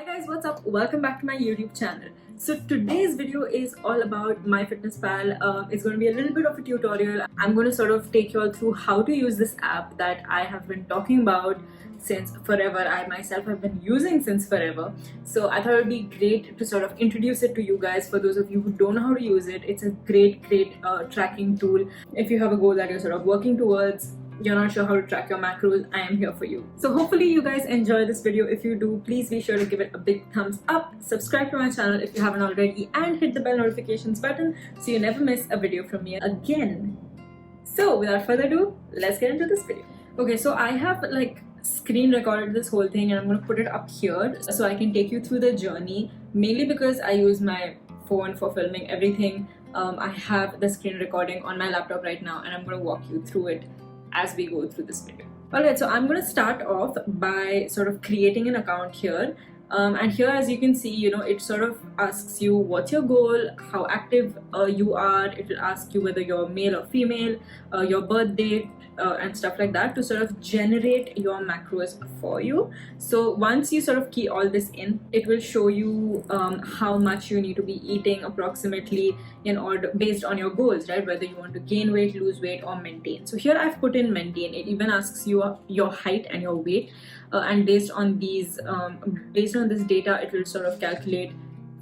guys, what's up? Welcome back to my YouTube channel. So today's video is all about MyFitnessPal. It's going to be a little bit of a tutorial. I'm going to sort of take you all through how to use this app that I have been talking about since forever. I myself have been using since forever. So I thought it would be great to sort of introduce it to you guys. For those of you who don't know how to use it, it's a great tracking tool. If you have a goal that you're sort of working towards, you're not sure how to track your macros, I am here for you. So hopefully you guys enjoy this video. If you do, please be sure to give it a big thumbs up, subscribe to my channel if you haven't already, and hit the bell notifications button so you never miss a video from me again. So without further ado, let's get into this video. Okay, so I have like screen recorded this whole thing and I'm going to put it up here so I can take you through the journey, mainly because I use my phone for filming everything. I have the screen recording on my laptop right now and I'm going to walk you through it as we go through this video. Alright, so I'm going to start off by sort of creating an account here. And here, as you can see, it sort of asks you what's your goal, how active you are. It will ask you whether you're male or female, your birth date, and stuff like that to sort of generate your macros for you. So once you sort of key all this in, it will show you how much you need to be eating approximately in order based on your goals, right? Whether you want to gain weight, lose weight, or maintain. So here I've put in maintain. It even asks you your height and your weight, and based on these based on this data, it will sort of calculate,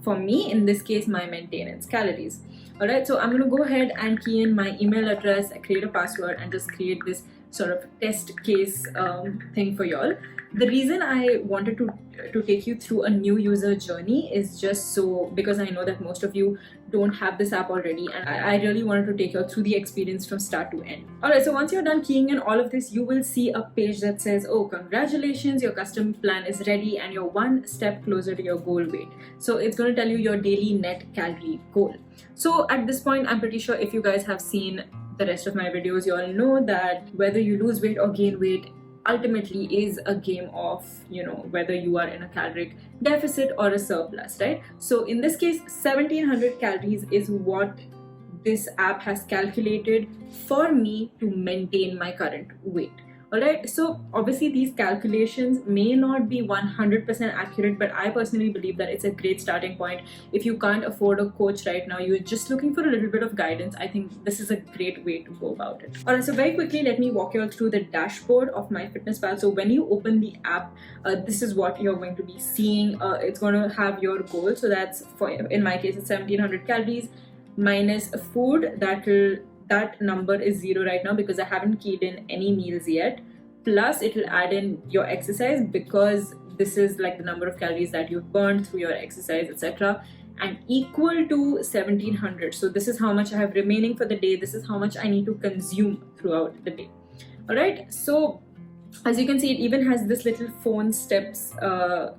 for me in this case, my maintenance calories. Alright, so I'm going to go ahead and key in my email address, create a password, and just create this sort of test case thing for y'all. The reason I wanted to take you through a new user journey is just so because I know that most of you don't have this app already, and I really wanted to take you through the experience from start to end. Alright, so once you're done keying in all of this, you will see a page that says, oh, congratulations, your custom plan is ready and you're one step closer to your goal weight. So it's going to tell you your daily net calorie goal. So at this point, I'm pretty sure if you guys have seen the rest of my videos, you all know that whether you lose weight or gain weight ultimately is a game of, whether you are in a caloric deficit or a surplus, right? So in this case, 1700 calories is what this app has calculated for me to maintain my current weight. Alright, so obviously these calculations may not be 100% accurate, but I personally believe that it's a great starting point. If you can't afford a coach right now, you're just looking for a little bit of guidance, I think this is a great way to go about it. Alright, so very quickly, let me walk you all through the dashboard of MyFitnessPal. So when you open the app, this is what you're going to be seeing. It's going to have your goal. So that's, in my case, it's 1700 calories minus food. That number is 0 right now because I haven't keyed in any meals yet. Plus it will add in your exercise because this is like the number of calories that you've burned through your exercise, etc. and equal to 1700. So this is how much I have remaining for the day. This is how much I need to consume throughout the day. Alright, so as you can see, it even has this little phone steps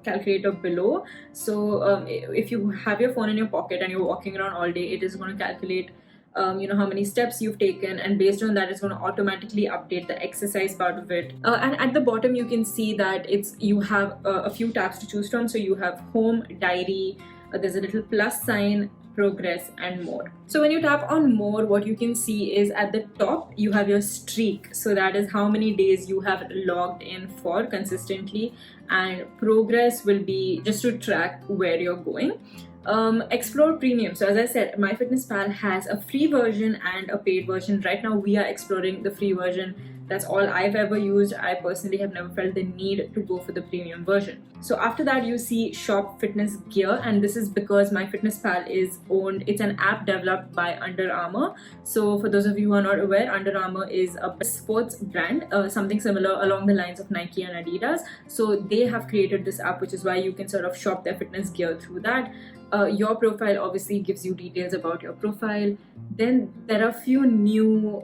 calculator below. So if you have your phone in your pocket and you're walking around all day, it is going to calculate how many steps you've taken, and based on that it's going to automatically update the exercise part of it. And at the bottom you can see that you have a few tabs to choose from. So you have home, diary, there's a little plus sign, progress, and more. So when you tap on more, what you can see is at the top you have your streak. So that is how many days you have logged in for consistently, and progress will be just to track where you're going. Explore Premium. So as I said, MyFitnessPal has a free version and a paid version. Right now we are exploring the free version. That's all I've ever used. I personally have never felt the need to go for the premium version. So after that you see Shop Fitness Gear, and this is because MyFitnessPal is owned, it's an app developed by Under Armour. So for those of you who are not aware, Under Armour is a sports brand, something similar along the lines of Nike and Adidas. So they have created this app, which is why you can sort of shop their fitness gear through that. Your profile obviously gives you details about your profile. Then there are a few new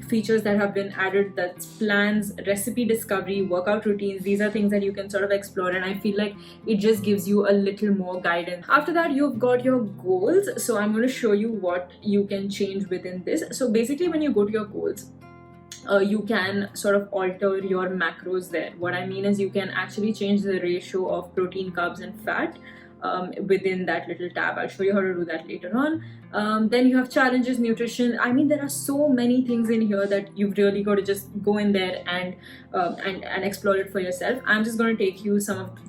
features that have been added, that's plans, recipe discovery, workout routines. These are things that you can sort of explore, and I feel like it just gives you a little more guidance. After that you've got your goals. So I'm going to show you what you can change within this. So basically when you go to your goals, you can sort of alter your macros there. What I mean is you can actually change the ratio of protein, carbs, and fat within that little tab. I'll show you how to do that later on. Then you have challenges, nutrition. I mean, there are so many things in here that you've really got to just go in there and explore it for yourself. I'm just going to take you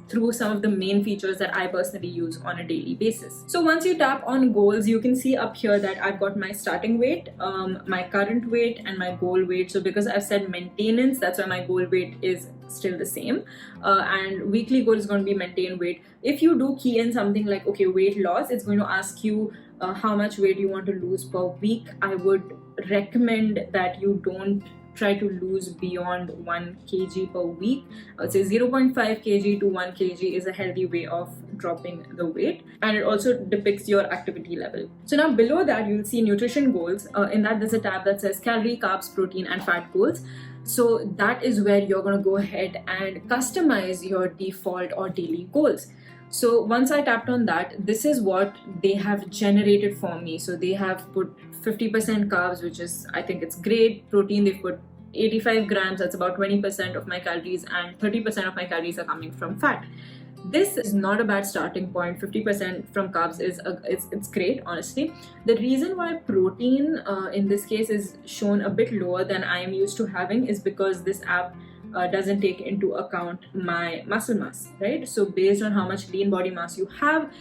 through some of the main features that I personally use on a daily basis. So once you tap on goals, you can see up here that I've got my starting weight, my current weight, and my goal weight. So because I've said maintenance, that's why my goal weight is still the same, and weekly goal is going to be maintain weight. If you do key in something like, okay, weight loss, it's going to ask you how much weight you want to lose per week. I would recommend that you don't try to lose beyond 1 kg per week. I would say 0.5 kg to 1 kg is a healthy way of dropping the weight, and it also depicts your activity level. So now below that you'll see nutrition goals. In that there's a tab that says calorie, carbs, protein and fat goals. So that is where you're going to go ahead and customize your default or daily goals. So once I tapped on that, this is what they have generated for me. So they have put 50% carbs, which is, I think it's great. Protein, they've put 85 grams, that's about 20% of my calories, and 30% of my calories are coming from fat. This is not a bad starting point. 50% from carbs is it's great, honestly. The reason why protein in this case is shown a bit lower than I am used to having is because this app doesn't take into account my muscle mass, right? So based on how much lean body mass you have,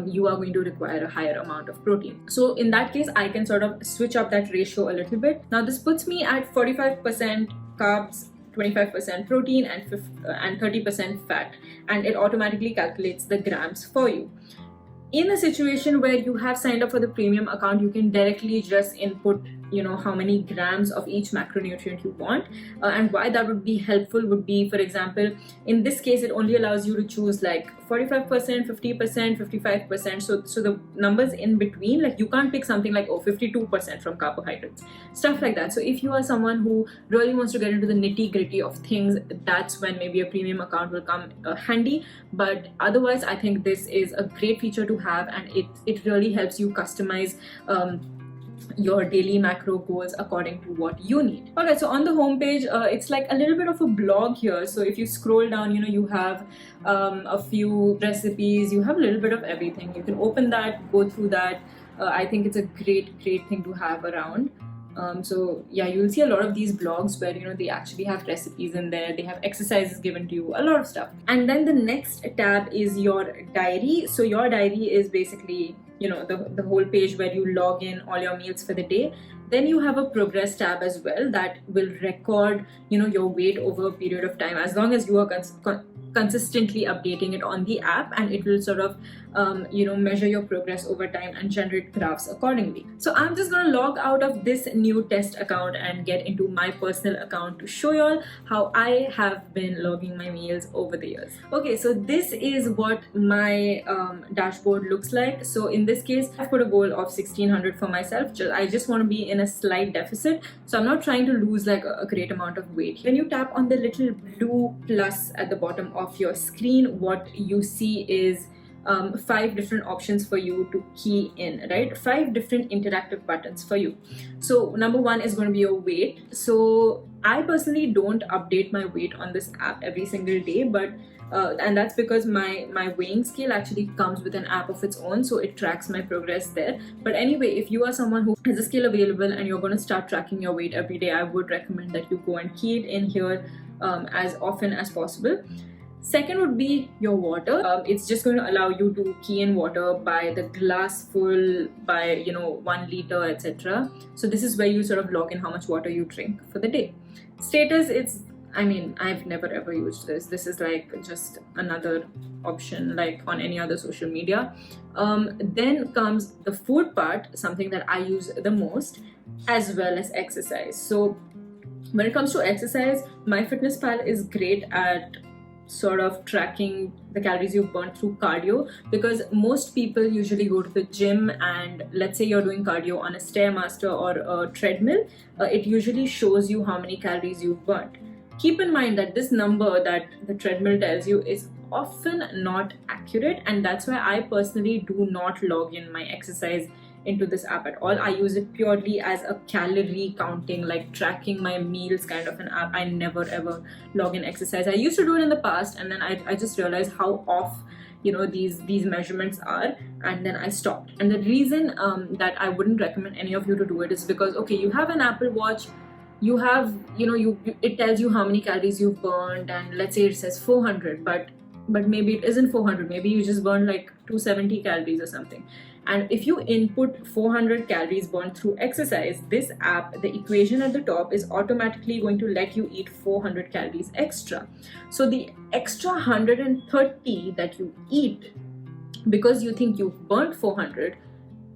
you are going to require a higher amount of protein. So in that case, I can sort of switch up that ratio a little bit. Now this puts me at 45% carbs, 25% protein and 30% fat, and it automatically calculates the grams for you. In a situation where you have signed up for the premium account, you can directly just input how many grams of each macronutrient you want, and why that would be helpful would be, for example, in this case it only allows you to choose like 45%, 50%, 55%. So the numbers in between, like you can't pick something like 52% from carbohydrates, stuff like that. So if you are someone who really wants to get into the nitty-gritty of things, that's when maybe a premium account will come handy. But otherwise, I think this is a great feature to have, and it really helps you customize your daily macro goals according to what you need. Alright, so on the home page, it's like a little bit of a blog here. So if you scroll down, you have a few recipes, you have a little bit of everything. You can open that, go through that. I think it's a great thing to have around. So yeah, you'll see a lot of these blogs where they actually have recipes in there, they have exercises given to you, a lot of stuff. And then the next tab is your diary. So your diary is basically the whole page where you log in all your meals for the day. Then you have a progress tab as well that will record your weight over a period of time, as long as you are consistently updating it on the app, and it will sort of measure your progress over time and generate graphs accordingly. So I'm just going to log out of this new test account and get into my personal account to show you all how I have been logging my meals over the years. Okay, so this is what my dashboard looks like. So in this case, I've put a goal of 1600 for myself. I just want to be in a slight deficit, so I'm not trying to lose like a great amount of weight. When you tap on the little blue plus at the bottom of your screen, what you see is 5 different options for you to key in, right? 5 different interactive buttons for you. So number 1 is going to be your weight. So I personally don't update my weight on this app every single day, but and that's because my weighing scale actually comes with an app of its own, so it tracks my progress there. But anyway, if you are someone who has a scale available and you're going to start tracking your weight every day, I would recommend that you go and key it in here as often as possible. Second would be your water. It's just going to allow you to key in water by the glass full, by 1 liter, etc. So this is where you sort of log in how much water you drink for the day. Status, I've never ever used this. This is like just another option like on any other social media. Then comes the food part, something that I use the most, as well as exercise. So when it comes to exercise, MyFitnessPal is great at sort of tracking the calories you've burnt through cardio, because most people usually go to the gym, and let's say you're doing cardio on a Stairmaster or a treadmill, it usually shows you how many calories you've burnt. Keep in mind that this number that the treadmill tells you is often not accurate, and that's why I personally do not log in my exercise into this app at all. I use it purely as a calorie counting, like tracking my meals kind of an app. I never ever log in exercise. I used to do it in the past, and then I just realized how off these measurements are, and then I stopped. And the reason that I wouldn't recommend any of you to do it is because, okay, you have an Apple Watch, you have it tells you how many calories you've burned, and let's say it says 400, but maybe it isn't 400, maybe you just burned like 270 calories or something. And if you input 400 calories burned through exercise, this app, the equation at the top, is automatically going to let you eat 400 calories extra. So the extra 130 that you eat because you think you've burnt 400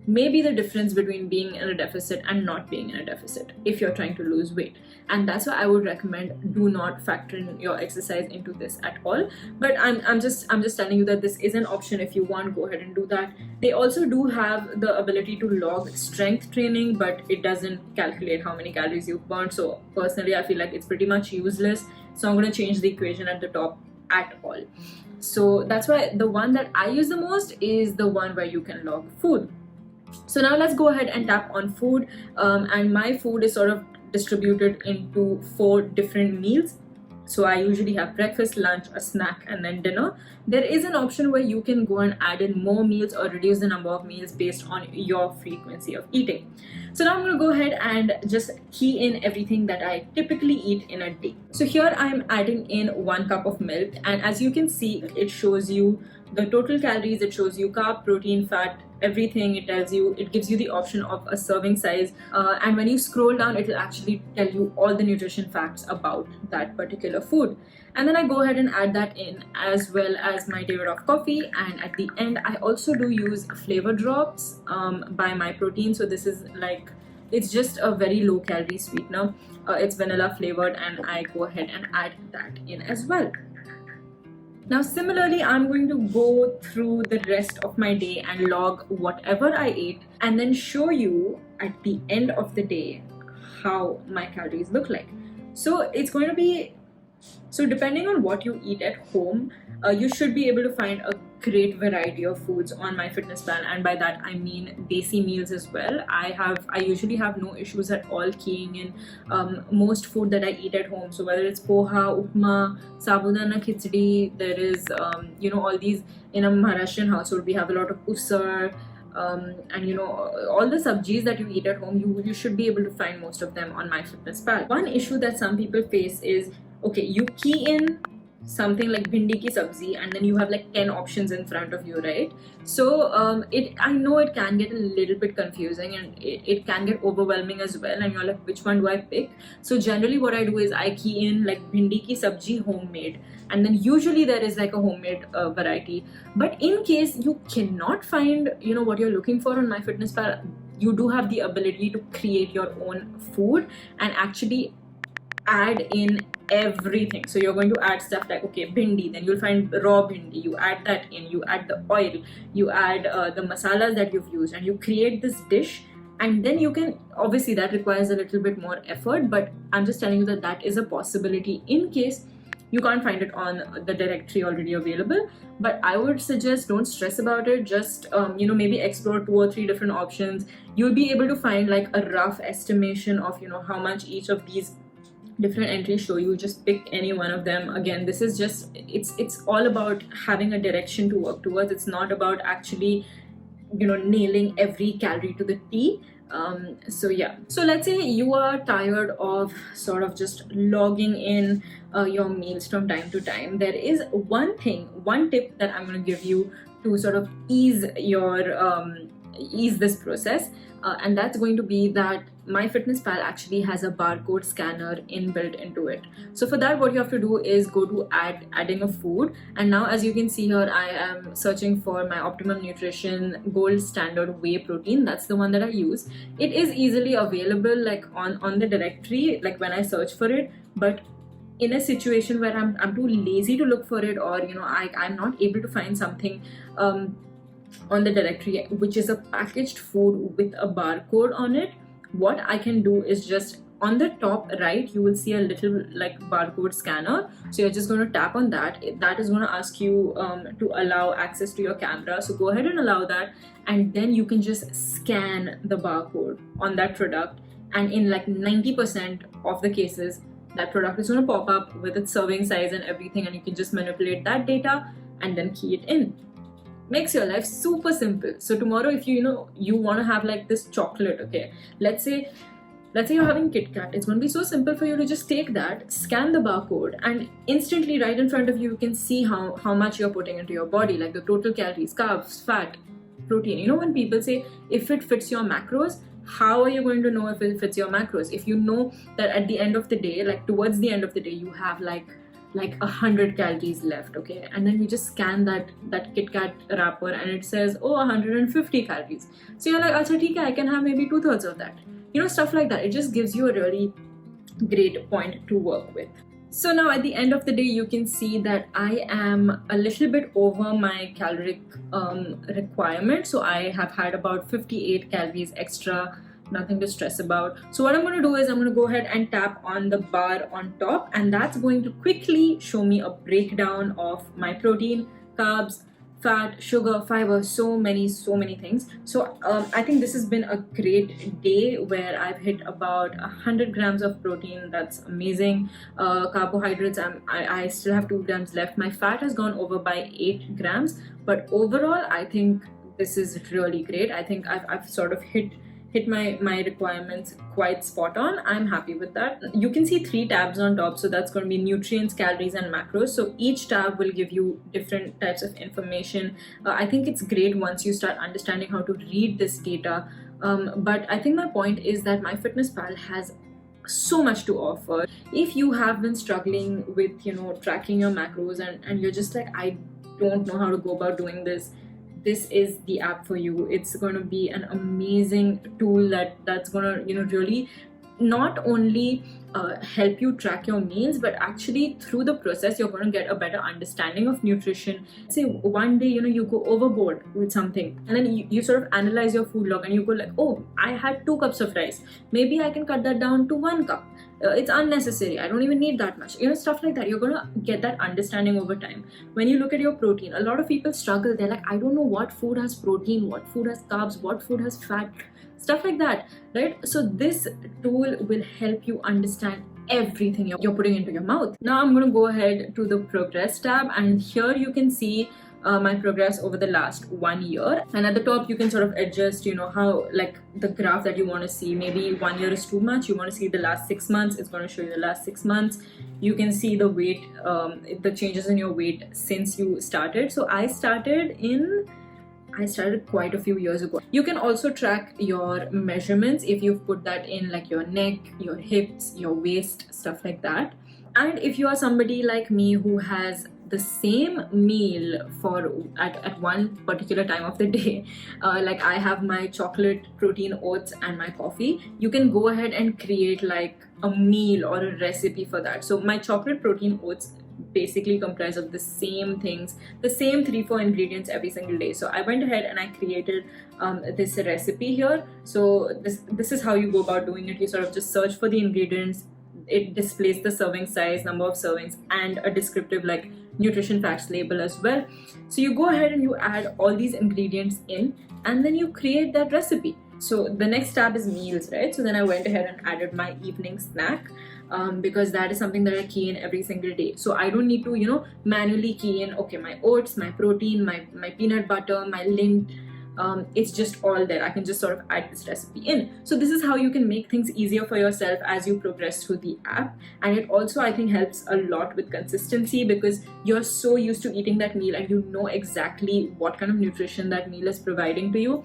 may be the difference between being in a deficit and not being in a deficit if you're trying to lose weight. And that's why I would recommend do not factor in your exercise into this at all. But I'm just telling you that this is an option. If you want, go ahead and do that. They also do have the ability to log strength training, but it doesn't calculate how many calories you've burned. So personally, I feel like it's pretty much useless. So I'm going to change the equation at the top at all. So that's why the one that I use the most is the one where you can log food. So now let's go ahead and tap on food, and my food is sort of distributed into 4 different meals. So I usually have breakfast, lunch, a snack, and then dinner. There is an option where you can go and add in more meals or reduce the number of meals based on your frequency of eating. So now I'm going to go ahead and just key in everything that I typically eat in a day. So here I'm adding in 1 cup of milk, and as you can see, it shows you the total calories, it shows you carb, protein, fat, everything. It gives you the option of a serving size, and when you scroll down, it will actually tell you all the nutrition facts about that particular food. And then I go ahead and add that in, as well as my day of coffee. And at the end, I also do use flavor drops by Myprotein. So this is like, it's just a very low calorie sweetener. It's vanilla flavored, and I go ahead and add that in as well. Now similarly, I'm going to go through the rest of my day and log whatever I ate, and then show you at the end of the day how my calories look like. So it's going to be, so depending on what you eat at home, you should be able to find a great variety of foods on MyFitnessPal, and by that I mean Desi meals as well. I usually have no issues at all keying in most food that I eat at home. So whether it's poha, upma, sabudana khichdi, there is all these. In a Maharashtrian household, we have a lot of usar, and all the sabjis that you eat at home, you should be able to find most of them on MyFitnessPal. One issue that some people face is, okay, you key in something like bhindi ki sabzi, and then you have like 10 options in front of you, right? So I know it can get a little bit confusing, and it can get overwhelming as well, and you're like, which one do I pick? So generally what I do is I key in like bhindi ki sabji homemade, and then usually there is like a homemade variety. But in case you cannot find what you're looking for on MyFitnessPal, you do have the ability to create your own food and actually add in everything. So you're going to add stuff like, okay, bhindi, then you'll find raw bhindi, you add that in, you add the oil, you add the masalas that you've used, and you create this dish. And then you can, obviously that requires a little bit more effort, but I'm just telling you that that is a possibility in case you can't find it on the directory already available. But I would suggest don't stress about it. Just maybe explore 2 or 3 different options. You'll be able to find like a rough estimation of how much each of these different entries show you. Just pick any one of them. Again, this is just, it's all about having a direction to work towards. It's not about actually nailing every calorie to the T. So yeah, so let's say you are tired of sort of just logging in your meals from time to time. There is one tip that I'm going to give you to sort of ease this process, and that's going to be that MyFitnessPal actually has a barcode scanner inbuilt into it. So for that, what you have to do is go to adding a food, and now as you can see here, I am searching for my Optimum Nutrition Gold Standard Whey Protein. That's the one that I use. It is easily available like on the directory, like when I search for it, but in a situation where I'm too lazy to look for it, or I'm not able to find something on the directory which is a packaged food with a barcode on it, what I can do is just on the top right, you will see a little like barcode scanner. So you're just going to tap on that. That is going to ask you to allow access to your camera. So go ahead and allow that, and then you can just scan the barcode on that product, and in like 90% of the cases, that product is going to pop up with its serving size and everything, and you can just manipulate that data and then key it in. makes your life super simple. So tomorrow, if you want to have like this chocolate, okay, let's say you're having Kit Kat, it's going to be so simple for you to just take that, scan the barcode, and instantly right in front of you, you can see how much you're putting into your body, like the total calories, carbs, fat, protein. When people say if it fits your macros, how are you going to know if it fits your macros? If you know that at the end of the day, like towards the end of the day, you have like 100 calories left, okay, and then you just scan that Kit Kat wrapper and it says, oh, 150 calories. So you're like, acha, theek hai, I can have maybe 2/3 of that. Stuff like that. It just gives you a really great point to work with. So now at the end of the day, you can see that I am a little bit over my caloric requirement. So I have had about 58 calories extra, nothing to stress about. So what I'm going to do is I'm going to go ahead and tap on the bar on top, and that's going to quickly show me a breakdown of my protein, carbs, fat, sugar, fiber, so many things. So I think this has been a great day where I've hit about 100 grams of protein. That's amazing. Carbohydrates, I still have 2 grams left. My fat has gone over by 8 grams, but overall I think this is really great. I think I've sort of hit my requirements quite spot on. I'm happy with that. You can see 3 tabs on top, so that's going to be nutrients, calories, and macros. So each tab will give you different types of information. I think it's great once you start understanding how to read this data. But I think my point is that MyFitnessPal has so much to offer. If you have been struggling with tracking your macros and you're just like, I don't know how to go about doing this, this is the app for you. It's going to be an amazing tool that's going to really not only help you track your meals, but actually through the process you're going to get a better understanding of nutrition. Say one day you go overboard with something, and then you sort of analyze your food log and you go like, oh, I had 2 cups of rice, maybe I can cut that down to 1 cup. It's unnecessary, I don't even need that much, stuff like that. You're gonna get that understanding over time. When you look at your protein, a lot of people struggle. They're like, I don't know what food has protein, what food has carbs, what food has fat, stuff like that, right? So this tool will help you understand everything you're putting into your mouth. Now I'm going to go ahead to the progress tab, and here you can see my progress over the last 1 year, and at the top you can sort of adjust how, like, the graph that you want to see. Maybe 1 year is too much, you want to see the last 6 months, it's going to show you the last 6 months. You can see the weight, the changes in your weight since you started. So I started quite a few years ago. You can also track your measurements if you've put that in, like your neck, your hips, your waist, stuff like that. And if you are somebody like me who has the same meal at one particular time of the day, like I have my chocolate protein oats and my coffee, you can go ahead and create like a meal or a recipe for that. So my chocolate protein oats basically comprise of the same things, the same 3-4 ingredients every single day. So I went ahead and I created this recipe here. So this is how you go about doing it. You sort of just search for the ingredients, it displays the serving size, number of servings, and a descriptive like nutrition facts label as well. So you go ahead and you add all these ingredients in, and then you create that recipe. So the next tab is meals, right? So then I went ahead and added my evening snack, because that is something that I key in every single day. So I don't need to manually key in, okay, my oats, my protein, my peanut butter, my lint. It's just all there. I can just sort of add this recipe in. So this is how you can make things easier for yourself as you progress through the app. And it also, I think, helps a lot with consistency, because you're so used to eating that meal and you know exactly what kind of nutrition that meal is providing to you.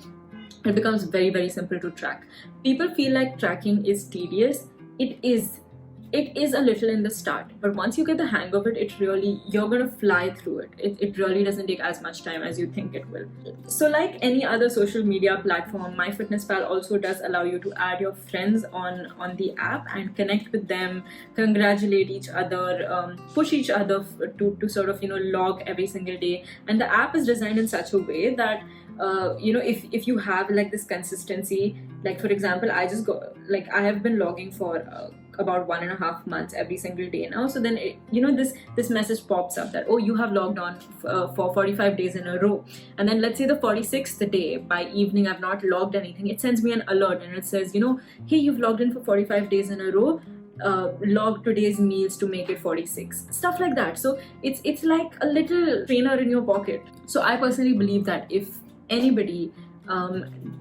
It becomes very, very simple to track. People feel like tracking is tedious. It is a little in the start, but once you get the hang of it, you're gonna fly through it. It really doesn't take as much time as you think it will. So like any other social media platform, MyFitnessPal also does allow you to add your friends on the app and connect with them, congratulate each other, push each other to sort of log every single day. And the app is designed in such a way that if you have like this consistency, like for example, I have been logging for about 1.5 months every single day now. So then this message pops up that, oh, you have logged on for 45 days in a row, and then let's say the 46th day by evening I've not logged anything. It sends me an alert and it says, hey, you've logged in for 45 days in a row. log today's meals to make it 46, stuff like that. So it's like a little trainer in your pocket. So I personally believe that if anybody,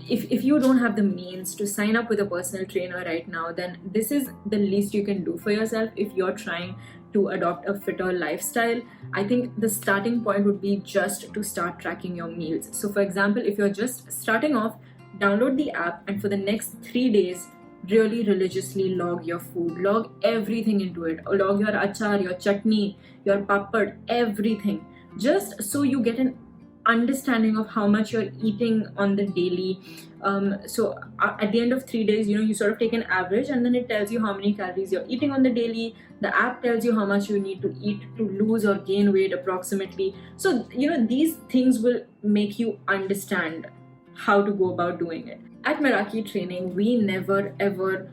if you don't have the means to sign up with a personal trainer right now, then this is the least you can do for yourself if you're trying to adopt a fitter lifestyle. I think the starting point would be just to start tracking your meals. So for example, if you're just starting off, download the app and for the next 3 days really religiously log your food, log everything into it, log your achar, your chutney, your papad, everything, just so you get an understanding of how much you're eating on the daily. So at the end of 3 days, you sort of take an average and then it tells you how many calories you're eating on the daily. The app tells you how much you need to eat to lose or gain weight approximately. So these things will make you understand how to go about doing it. At Meraki Training, we never ever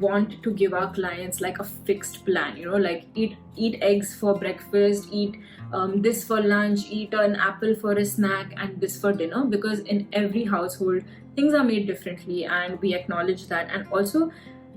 want to give our clients like a fixed plan, like eat eggs for breakfast, eat this for lunch, eat an apple for a snack, and this for dinner, because in every household things are made differently and we acknowledge that. And also,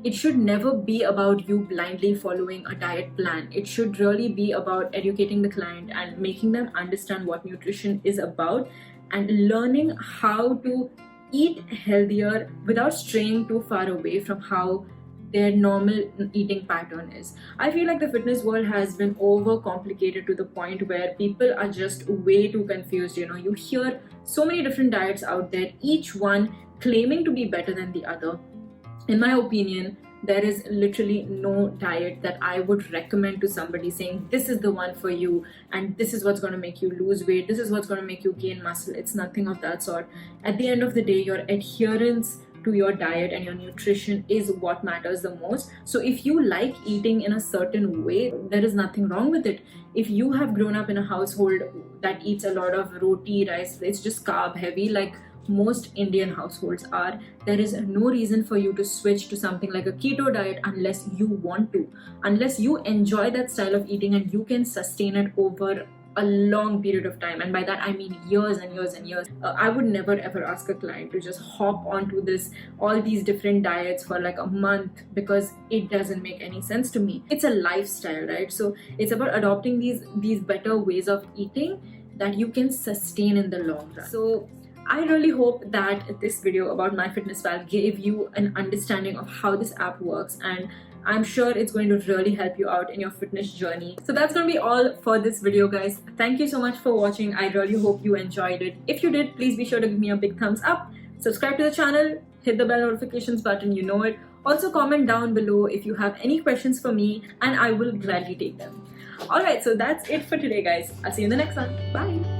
it should never be about you blindly following a diet plan. It should really be about educating the client and making them understand what nutrition is about and learning how to eat healthier without straying too far away from how their normal eating pattern is. I feel like the fitness world has been overcomplicated to the point where people are just way too confused. You hear so many different diets out there, each one claiming to be better than the other. In my opinion, there is literally no diet that I would recommend to somebody saying this is the one for you and this is what's going to make you lose weight, this is what's going to make you gain muscle. It's nothing of that sort. At the end of the day, your adherence to your diet and your nutrition is what matters the most. So if you like eating in a certain way, there is nothing wrong with it. If you have grown up in a household that eats a lot of roti, rice, it's just carb heavy, like most Indian households are, there is no reason for you to switch to something like a keto diet unless you want to, unless you enjoy that style of eating and you can sustain it over a long period of time. And by that I mean years and years and years. I would never ever ask a client to just hop onto all these different diets for like a month, because it doesn't make any sense to me. It's a lifestyle, right? So it's about adopting these better ways of eating that you can sustain in the long run. So I really hope that this video about MyFitnessPal gave you an understanding of how this app works, and I'm sure it's going to really help you out in your fitness journey. So that's going to be all for this video, guys. Thank you so much for watching. I really hope you enjoyed it. If you did, please be sure to give me a big thumbs up. Subscribe to the channel, hit the bell notifications button, you know it. Also comment down below if you have any questions for me and I will gladly take them. Alright, so that's it for today, guys. I'll see you in the next one. Bye!